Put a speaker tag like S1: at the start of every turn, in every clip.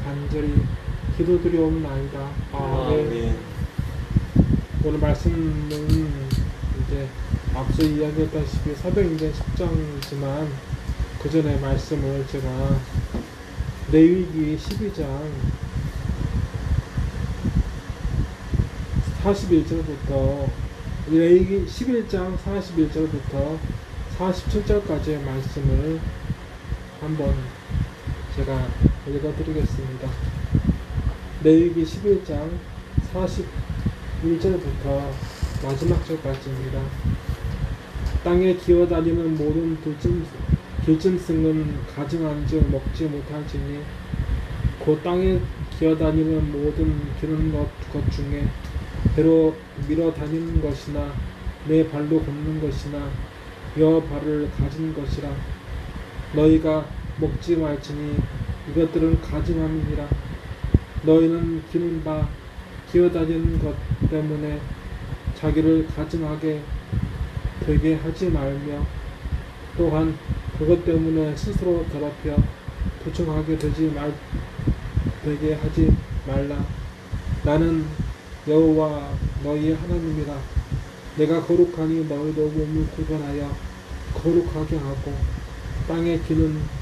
S1: 간절히 기도드리옵나이다. 아멘. 오늘 말씀은 이제 앞서 이야기했다시피 사도행전 10장이지만 그 전에 말씀을 제가 레위기 12장 41절부터 레위기 11장 41절부터 47절까지의 말씀을 한번 제가 읽어드리겠습니다. 레위기 11장 41절부터 마지막 절까지입니다. 땅에 기어다니는 모든 길짐승은 가증한즉 먹지 못할지니 곧 땅에 기어다니는 모든 기는 것 중에 배로 밀어 다니는 것이나 내 발로 걷는 것이나 여러 발을 가진 것이라 너희가 먹지 말지니 이것들은 가증함이니라. 너희는 기는 바 기어다니는 것 때문에 자기를 가증하게 되게 하지 말며 또한 그것 때문에 스스로 더럽혀 도청하게 되게 하지 말라. 나는 여호와 너희 하나님이라. 내가 거룩하니 너희도 몸을 구별하여 거룩하게 하고 땅에 기는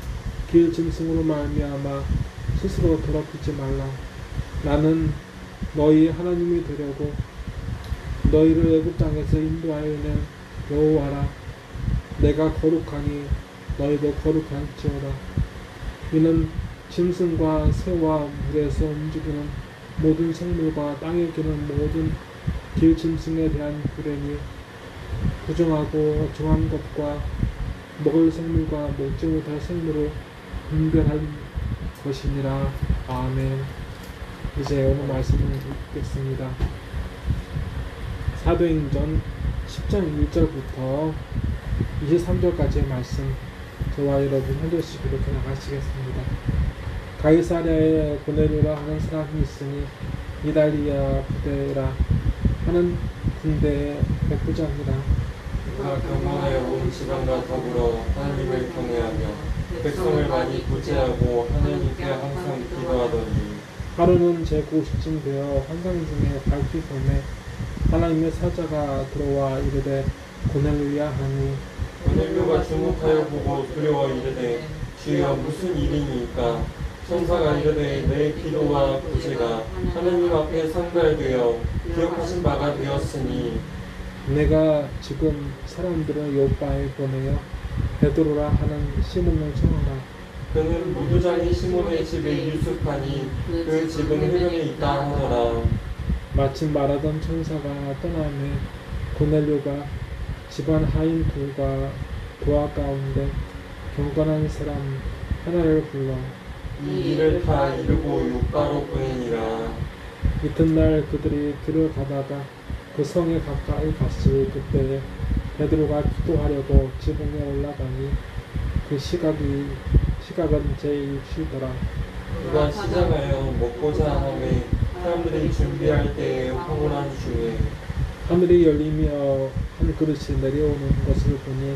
S1: 길 짐승으로 말미암아 스스로 더럽히지 말라. 나는 너희 하나님이 되려고 너희를 애굽 땅에서 인도하여 낸 여호와라. 내가 거룩하니 너희도 거룩할지어다. 이는 짐승과 새와 물에서 움직이는 모든 생물과 땅에 기는 모든 길 짐승에 대한 규례니 부정하고 정한 것과 먹을 생물과 먹지 못할 생물을 분별할 것이니라. 아멘. 이제 오늘 말씀을 읽겠습니다. 사도행전 10장 1절부터 23절까지의 말씀 저와 여러분 한 절씩 이렇게 나가시겠습니다. 가이사랴에 고넬료라 하는 사람이 있으니 이달리아 부대라 하는 군대의 백부장이라.
S2: 그가 경건에 온 지방과 더불어 하나님을 경외하며 백성을 많이 구제하고 하나님께 항상 기도하더니
S1: 하루는 제9시쯤 되어 환상 중에 밝기 전에 하나님의 사자가 들어와 이르되 고넬료야 하니
S2: 고넬료가 주목하여 보고 두려워 이르되 주여 무슨 일이니까. 천사가 이르되 내 기도와 구제가 하나님 앞에 상달되어 기억하신 바가 되었으니
S1: 내가 지금 사람들을 요바에 보내어 베드로라 하는 시몬을 청하라.
S2: 그는 무두장이 시몬의 집에 유숙하니 그 집은 해변에 있다 하더라.
S1: 마침 말하던 천사가 떠나매 고넬료가 집안 하인 둘과 도화 가운데 경건한 사람 하나를 불러
S2: 이 일을 다 이루고 요바로 보내니라.
S1: 이튿날 그들이 길을 가다가 그 성에 가까이 갔을 그때에 베드로가 기도하려고 지붕에 올라가니 그 시각은 제6시더라.
S2: 그가 시장하여 먹고자 하매 사람들이 준비할 때에 황홀한 중에
S1: 하늘이 열리며 한 그릇이 내려오는 것을 보니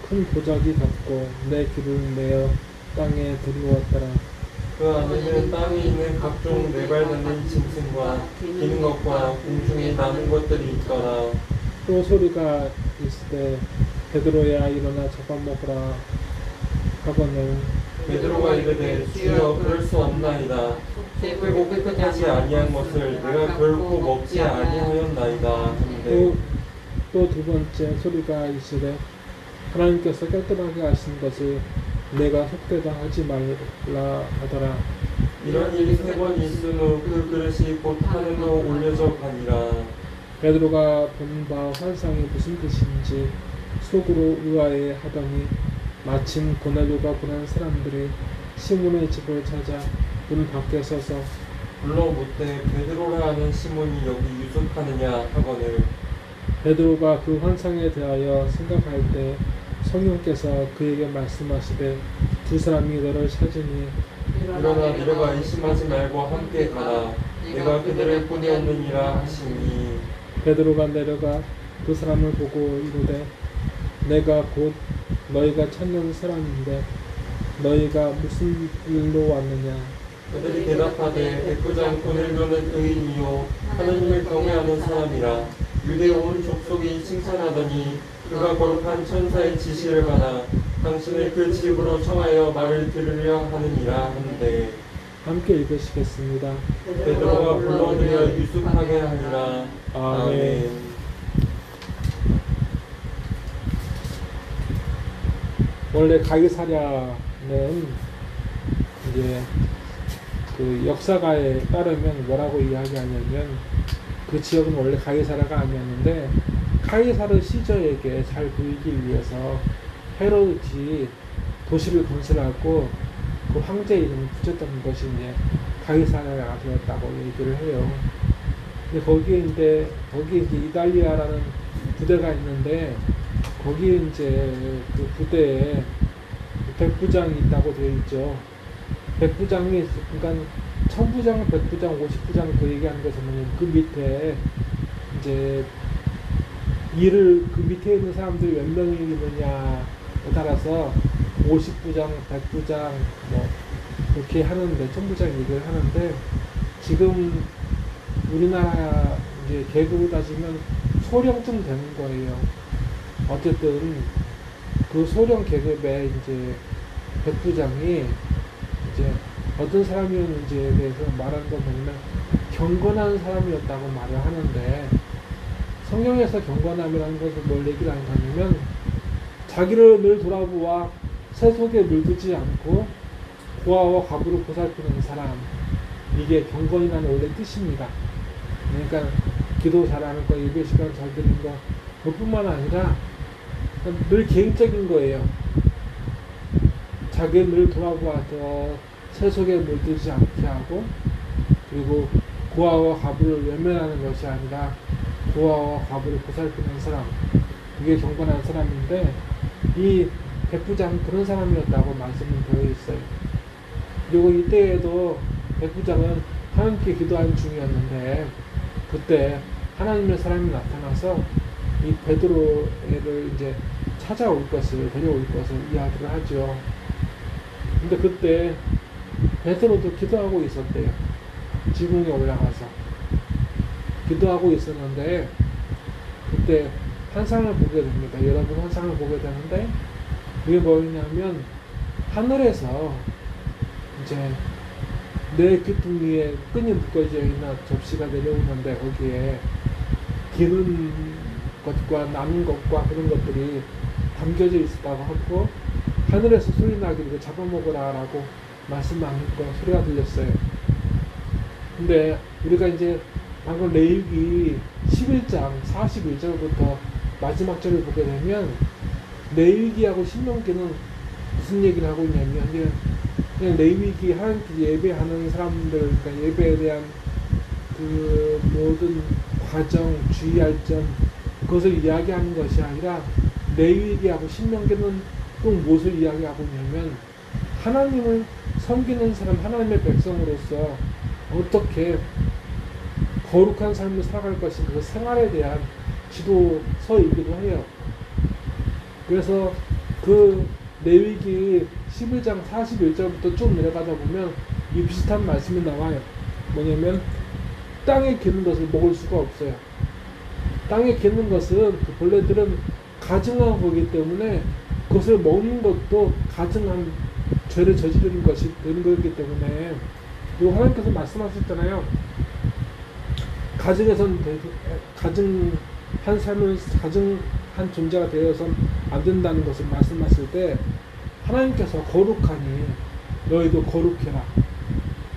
S1: 큰 보자기 같고 내 귀를 내어 땅에 들이웠더라.
S2: 그 안에는 땅에 있는 각종 네발 닿는 짐승과 기는 것과 공중에 나는 것들이 있더라.
S1: 또 소리가 있으되 베드로야 일어나 잡아먹으라 하거늘
S2: 베드로가 이르되 주여 그럴 수 없나이다. 빼고 깨끗하지 아니한 것을 내가 결코 먹지 아니하였나이다 하는데
S1: 또 두 번째 소리가 있으되 하나님께서 깨끗하게 하신 것을 내가 속되다 하지 말라 하더라.
S2: 이런 일이 3번 있은 후 그 그릇이 곧 하늘로 올려져 가니라.
S1: 베드로가 본 바 환상이 무슨 뜻인지 속으로 의아해 하더니 마침 고넬료가 보낸 사람들이 시몬의 집을 찾아 문 밖에 서서
S2: 불러 묻되 베드로라 하는 시몬이 여기 유숙하느냐 하거늘
S1: 베드로가 그 환상에 대하여 생각할 때 성령께서 그에게 말씀하시되 두 사람이 너를 찾으니
S2: 일어나 내려가 의심하지 말고 함께 가라. 내가 그들을 보내었느니라 하시니
S1: 베드로가 내려가 그 사람을 보고 이르되 내가 곧 너희가 찾는 사람인데 너희가 무슨 일로 왔느냐.
S2: 그들이 대답하되 백부장 고넬료는 의인이요 하나님을 경외하는 사람이라 유대 온 족속이 칭찬하더니 그가 거룩한 천사의 지시를 받아 당신을 그 집으로 청하여 말을 들으려 하느니라 하는데
S1: 함께 읽으시겠습니다.
S2: 베드로가 불러들여 유숙하게 하니라. 아멘.
S1: 원래 가이사랴는 이제 그 역사가에 따르면 뭐라고 이야기하냐면 그 지역은 원래 가이사랴가 아니었는데 카이사르 시저에게 잘 보이기 위해서 헤롯이 도시를 건설하고 그 황제 이름을 붙였던 것이 이제 가이사랴가 되었다고 얘기를 해요. 근데 거기에 이제 이달리아라는 부대가 있는데 거기에 이제 그 부대에 백부장이 있다고 되어 있죠. 백부장이 그러니까 천부장, 백부장, 50부장 그 얘기하는 것은 그 밑에 이제 그 밑에 있는 사람들이 몇 명이 있느냐에 따라서 50부장, 100부장 뭐 그렇게 하는데 천부장 얘기를 하는데 지금 우리나라 이제 계급으로 따지면 소령쯤 되는 거예요. 어쨌든 그 소령 계급의 이제 백부장이 이제 어떤 사람이었는지에 대해서 말하는 거 보면 경건한 사람이었다고 말을 하는데 성경에서 경건함이라는 것을 뭘 얘기를 하냐면 자기를 늘 돌아보아 세속에 물들지 않고 고아와 과부를 보살피는 사람, 이게 경건이라는 원래 뜻입니다. 그러니까 기도 잘하는 거, 예배 시간 잘 드리는 거 그뿐만 아니라 늘 개인적인 거예요. 자기를 늘 돌아보아서 세속에 물들지 않게 하고 그리고 고아와 과부를 외면하는 것이 아니라 고아와 과부를 보살피는 사람, 그게 경건한 사람인데 이 백부장 그런 사람이었다고 말씀이 되어 있어요. 그리고 이때에도 백부장은 하나님께 기도하는 중이었는데 그때 하나님의 사람이 나타나서 이 베드로를 이제 찾아올 것을, 데려올 것을 이야기를 하죠. 근데 그때 베드로도 기도하고 있었대요. 지붕에 올라가서 기도하고 있었는데 그때 환상을 보게 됩니다. 여러분 환상을 보게 되는데 그게 뭐냐면 하늘에서 이제 내 귀퉁이에 끈이 묶어져 있는 접시가 내려오는데 거기에 기는 것과 남은 것과 그런 것들이 담겨져 있었다고 하고 하늘에서 소리 나기를 잡아먹으라 라고 말씀하는 거 소리가 들렸어요. 근데 우리가 이제 방금 레위기 11장 41절부터 마지막 절을 보게 되면 레위기하고 신명기는 무슨 얘기를 하고 있냐면 그냥 레위기 하나님께 예배하는 사람들, 그러니까 예배에 대한 그 모든 과정, 주의할 점 그것을 이야기하는 것이 아니라 레위기하고 신명기는 또 무엇을 이야기하고 있냐면 하나님을 섬기는 사람, 하나님의 백성으로서 어떻게 거룩한 삶을 살아갈 것인가 그 생활에 대한 지도서이기도 해요. 그래서 그 레위기 11장 41절부터 쭉 내려가다 보면 이 비슷한 말씀이 나와요. 뭐냐면 땅에 기는 것을 먹을 수가 없어요. 땅에 기는 것은 그 벌레들은 가증한 거기 때문에 그것을 먹는 것도 가증한 죄를 저지르는 것이 되는 거기 때문에 그리고 하나님께서 말씀하셨잖아요. 가증한 삶을 가증한 존재가 되어서는 안 된다는 것을 말씀하실 때 하나님께서 거룩하니 너희도 거룩해라.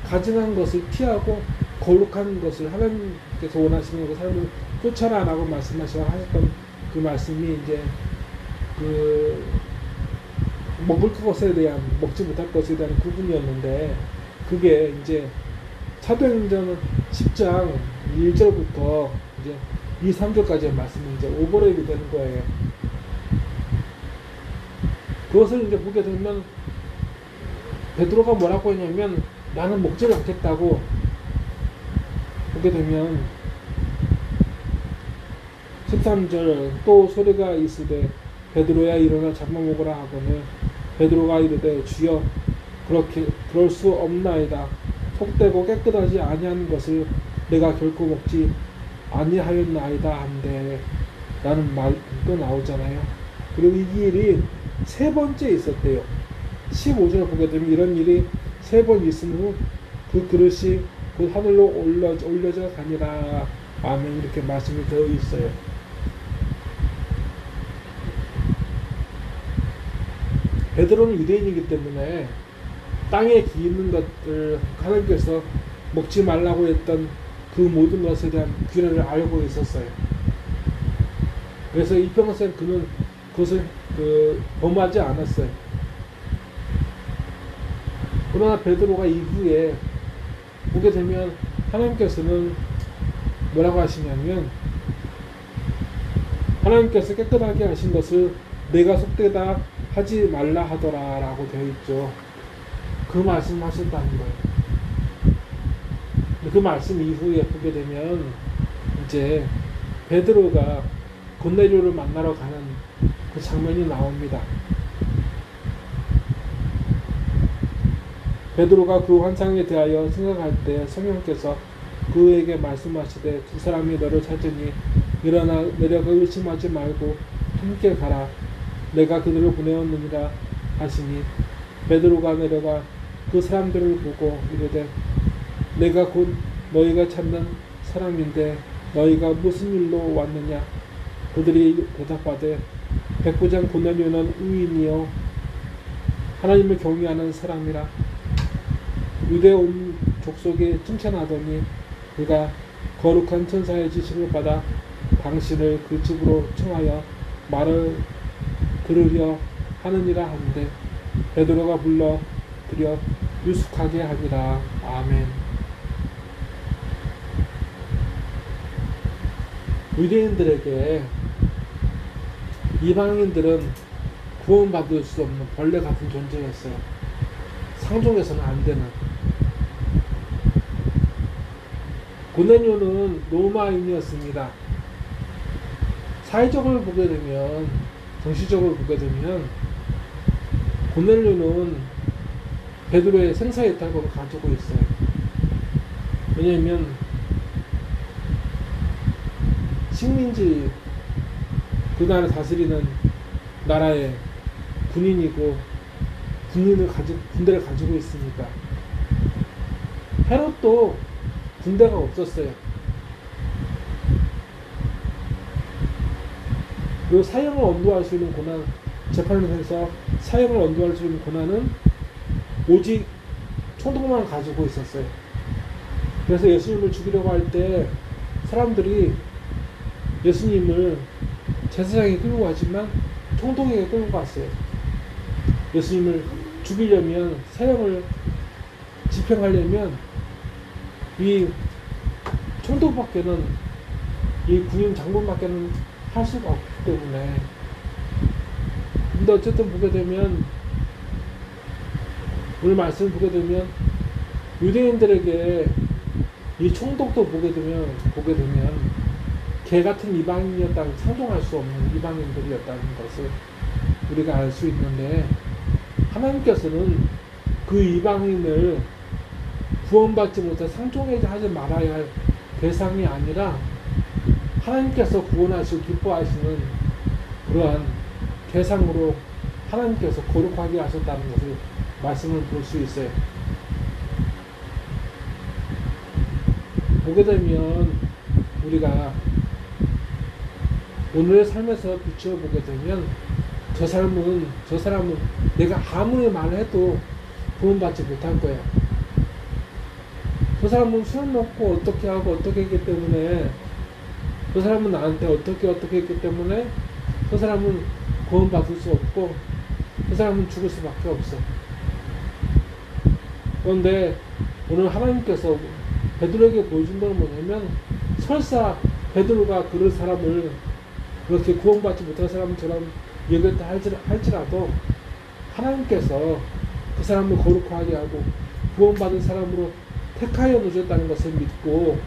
S1: 가증한 것을 피하고 거룩한 것을 하나님께서 원하시는 그 삶을 쫓아라 라고 말씀하셨던 그 말씀이 이제 그 먹을 것에 대한 먹지 못할 것에 대한 구분이었는데 그게 이제 사도행전 10장 1절부터 이제 2, 3절까지의 말씀이 이제 오버랩이 되는 거예요. 그것을 이제 보게 되면 베드로가 뭐라고 했냐면 나는 먹지를 않겠다고 보게 되면 13절 또 소리가 있으되 베드로야 일어나 잡아먹으라 하거늘 베드로가 이르되 주여 그럴 수 없나이다. 속되고 깨끗하지 아니한 것을 내가 결코 먹지 아니하였나이다 한데 라는 말도 나오잖아요. 그리고 이 일이 세 번째 있었대요. 15절 보게 되면 이런 일이 세 번 있은 후 그 그릇이 곧 하늘로 올려져 가니라. 아멘. 이렇게 말씀이 되어 있어요. 베드로는 유대인이기 때문에 땅에 기있는 것들 하나님께서 먹지 말라고 했던 그 모든 것에 대한 규례를 알고 있었어요. 그래서 이평생 그는 그것을 범하지 않았어요. 그러나 베드로가 이후에 보게 되면 하나님께서는 뭐라고 하시냐면 하나님께서 깨끗하게 하신 것을 내가 속되다 하지 말라 하더라 라고 되어 있죠. 그 말씀 하셨다는 거예요. 그 말씀 이후에 보게 되면 이제 베드로가 고넬료를 만나러 가는 그 장면이 나옵니다. 베드로가 그 환상에 대하여 생각할 때 성령께서 그에게 말씀하시되 두 사람이 너를 찾으니 일어나 내려가 의심하지 말고 함께 가라. 내가 그들을 보내었느니라 하시니 베드로가 내려가 그 사람들을 보고 이르되 내가 곧 너희가 찾는 사람인데 너희가 무슨 일로 왔느냐. 그들이 대답하되 백부장 고넬료는 의인이요 하나님을 경외하는 사람이라. 유대 온 족속에 칭찬하더니 그가 거룩한 천사의 지시를 받아 당신을 그 집으로 청하여 말을 들으려 하느니라 하는데 베드로가 불러 들여 유숙하게 하니라. 아멘. 유대인들에게 이방인들은 구원받을 수 없는 벌레 같은 존재였어요. 상종해서는 안 되는. 고넬료는 로마인이었습니다. 사회적으로 보게 되면, 정치적으로 보게 되면 고넬료는 베드로의 생사이탈권을 가지고 있어요. 왜냐하면 식민지 그 나라를 다스리는 나라의 군인이고 군대를 가지고 있으니까. 헤롯도 군대가 없었어요. 그리고 사형을 언도할 수 있는 권한, 재판을 해서 사형을 언도할 수 있는 권한은 오직 총독만 가지고 있었어요. 그래서 예수님을 죽이려고 할 때 사람들이 예수님을 제사장에 끌고 가지만 총독에게 끌고 갔어요. 예수님을 죽이려면, 사형을 집행하려면 이 총독밖에는, 이 군인 장군밖에는 할 수가 없기 때문에. 근데 어쨌든 보게 되면, 오늘 말씀을 보게 되면 유대인들에게 이 총독도 보게 되면 개 같은 이방인이었다는, 상종할 수 없는 이방인들이었다는 것을 우리가 알 수 있는데, 하나님께서는 그 이방인을 구원받지 못해 상종하지 말아야 할 대상이 아니라 하나님께서 구원하시고 기뻐하시는 그러한 대상으로 하나님께서 거룩하게 하셨다는 것을 말씀을 볼 수 있어요. 보게 되면 우리가 오늘의 삶에서 비춰보게 되면 저 사람은 내가 아무리 말해도 구원받지 못할 거예요. 저 사람은 술 먹고 어떻게 하고 어떻게 했기 때문에, 저 사람은 나한테 어떻게 했기 때문에 저 사람은 구원받을 수 없고 저 사람은 죽을 수밖에 없어. 그런데 오늘 하나님께서 베드로에게 보여준 건 뭐냐면, 설사 베드로가 그런 사람을 그렇게 구원받지 못한 사람처럼 여겼다 할지라도 하나님께서 그 사람을 거룩하게 하고 구원받은 사람으로 택하여 놓으셨다는 것을 믿고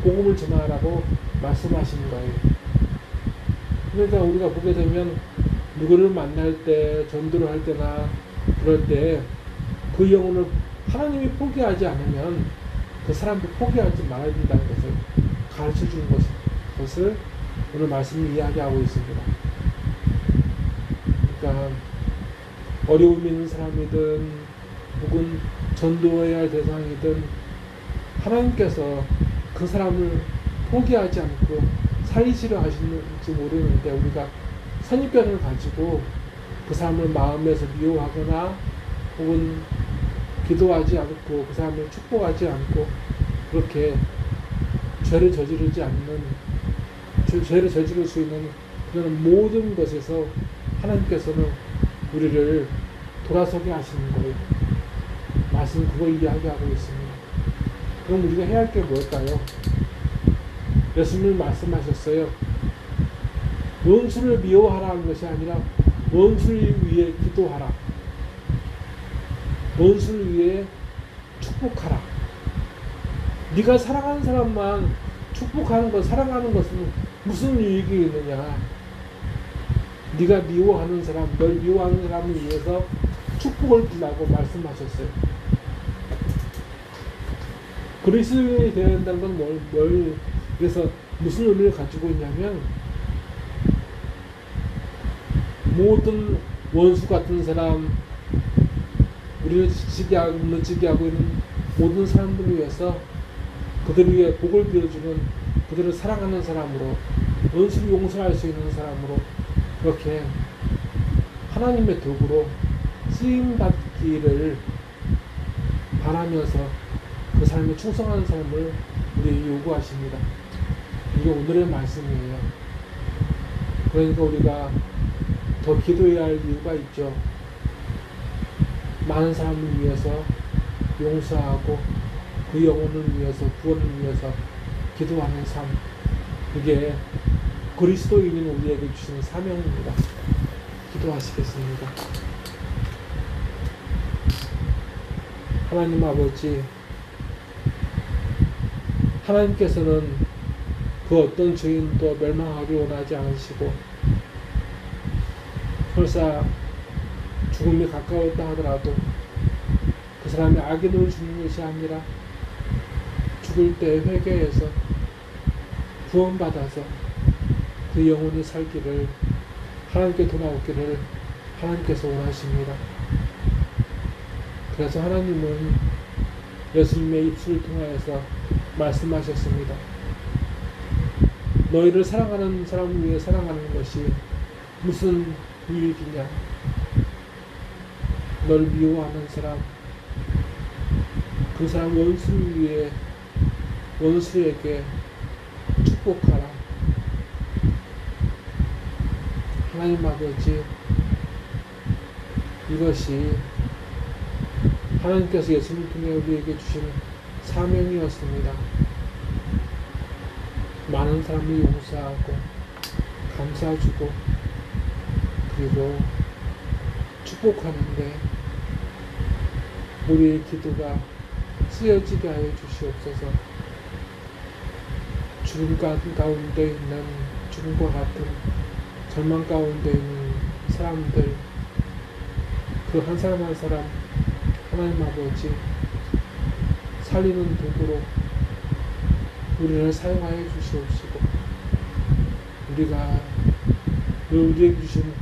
S1: 복음을 전하라고 말씀하시는 거예요. 그러니까 우리가 보게 되면 누구를 만날 때, 전도를 할 때나 그럴 때 그 영혼을 하나님이 포기하지 않으면 그 사람도 포기하지 말아야 된다는 것을 가르쳐 주는 것을 오늘 말씀을 이야기하고 있습니다. 그러니까 어려움 있는 사람이든 혹은 전도해야 할 대상이든 하나님께서 그 사람을 포기하지 않고 살리시려 하시는지 모르는데 우리가 선입견을 가지고 그 사람을 마음에서 미워하거나 혹은 기도하지 않고 그 사람을 축복하지 않고 그렇게 죄를 저지르지 않는 죄를 저지를 수 있는 그런 모든 것에서 하나님께서는 우리를 돌아서게 하시는 거예요. 말씀 그걸 이야기하고 있습니다. 그럼 우리가 해야 할 게 뭘까요? 예수님이 말씀하셨어요. 원수를 미워하라는 것이 아니라 원수를 위해 기도하라. 원수를 위해 축복하라. 네가 사랑하는 사람만 축복하는 것, 사랑하는 것은 무슨 유익이 있느냐? 네가 미워하는 사람, 널 미워하는 사람을 위해서 축복을 빌라고 말씀하셨어요. 그리스도인이 되어야 한다는 건 그래서 무슨 의미를 가지고 있냐면 모든 원수 같은 사람, 우리를 지치게 하고 무너지게 하고 있는 모든 사람들을 위해서 그들을 위해 복을 빌어주는, 그들을 사랑하는 사람으로, 원수를 용서할 수 있는 사람으로 그렇게 하나님의 도구로 쓰임받기를 바라면서 그 삶에 충성하는 삶을 우리에게 요구하십니다. 이게 오늘의 말씀이에요. 그러니까 우리가 더 기도해야 할 이유가 있죠. 많은 사람을 위해서 용서하고 그 영혼을 위해서, 구원을 위해서 기도하는 삶, 그게 그리스도인인 우리에게 주시는 사명입니다. 기도하시겠습니다. 하나님 아버지, 하나님께서는 그 어떤 죄인도 멸망하기 원하지 않으시고 설사 죽음이 가까웠다 하더라도 그 사람이 악인으로 죽는 것이 아니라 죽을 때 회개해서 구원받아서 그 영혼이 살기를, 하나님께 돌아오기를 하나님께서 원하십니다. 그래서 하나님은 예수님의 입술을 통하여서 말씀하셨습니다. 너희를 사랑하는 사람을 위해 사랑하는 것이 무슨 유익이냐? 널 미워하는 사람, 그 사람 원수를 위해 원수에게 축복하라. 하나님 아버지, 이것이 하나님께서 예수님을 통해 우리에게 주신 사명이었습니다. 많은 사람을 용서하고 감싸주고 그리고 축복하는데 우리의 기도가 쓰여지게 하여 주시옵소서. 죽음 가운데 있는, 죽음과 같은 절망 가운데 있는 사람들, 그 한 사람 한 사람 하나님 아버지 살리는 도구로 우리를 사용하여 주시옵시고, 우리가 우리에게 주신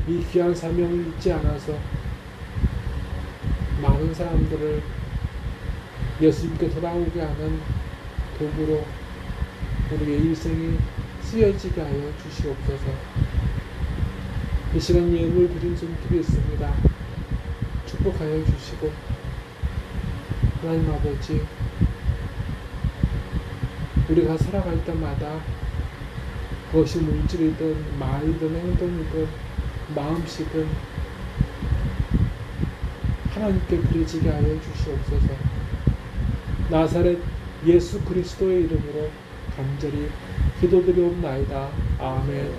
S1: 이 귀한 사명을 잊지 않아서 많은 사람들을 예수님께 돌아오게 하는 도구로 우리의 일생이 쓰여지게 하여 주시옵소서. 이 시간 예물 드린 손 드리겠습니다. 축복하여 주시고, 하나님 아버지, 우리가 살아갈 때마다 그것이 물질이든 말이든 행동이든 마음씨든 하나님께 그려지게 하여 주시옵소서. 나사렛 예수 그리스도의 이름으로 간절히 기도드리옵나이다. 아멘.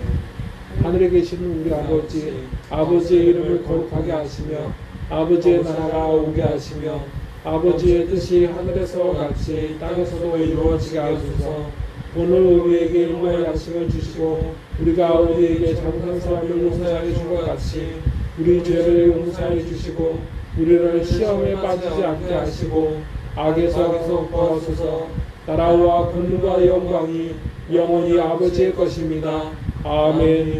S1: 하늘에 계시는 우리 아버지, 아버지의 이름을 거룩하게 하시며 아버지의 나라가 오게 하시며 아버지의 뜻이 하늘에서와 같이 땅에서도 이루어지게 하소서. 오늘 우리에게 일용할 양식을 주시고 우리가 우리에게 잘못한 사람을 용서하여 준 것 같이 우리 죄를 용서하여 주시고 우리를 시험에 빠지지 않게 하시고 악에서 구하소서. 나라와 권능과 영광이 영원히 아버지의 것입니다. 아멘.